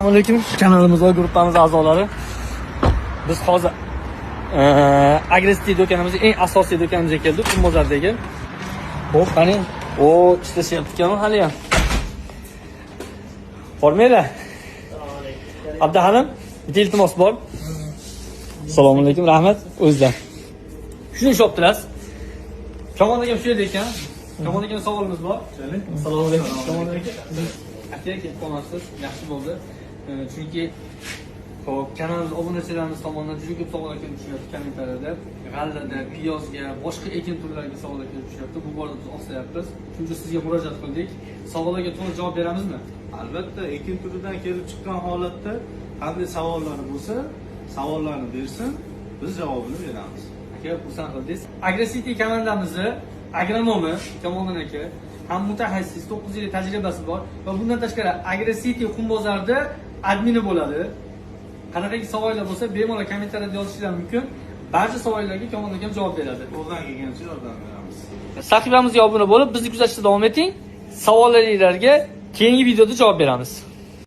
Assalomu alaykum, kanalimiz va gruppamiz a'zolari. Biz hozir Agressiv do'konimizning eng asosiy do'konimizga keldik, Qumozardagi. Xo'p, qani, ishlashyapti ekan hali ham. Formanglar. Abduhalim, bitta iltimos bor. Assalomu alaykum, rahmat. O'zdan. Shuni ish olibdilarsiz. Kamol aka shu yerda ekan. Kamol aka savolimiz bor. Assalomu alaykum. Kamol aka. Aka kelib qolasiz. Yaxshi bo'ldi. Chunki kanalimiz obunachilarimiz tomonidan juda ko'p savollar kelib tushyapti kommentariyada. G'allada, piyozga, boshqa ekin turlariga savollar kelib tushyapti. Bu borada biz oqsayapmiz. Chunki sizga murojaat qildik. Savollarga to'liq javob beramizmi? Albatta, ekin turidan kelib chiqqan holatda qanday savollari bo'lsa, savollarni bersin, biz javobini beramiz. Aka, xursand qildingiz. Agressiv kanalimizni agronomi Kamolxon aka ham mutaxassis, 9 yil tajribasi bor va bundan tashqari Agressiv Qumbozorda admini bo'ladi. Qanaqaki savollar bo'lsa, bemalol kommentariyada yozishingiz mumkin. Barcha savollarga Kamolxon aka javob beradi. Qo'ldan kelgancha yordam beramiz. Sahifamizga obuna bo'lib, bizni kuzatishda davom eting. Savollaringizga keyingi videoda javob beramiz.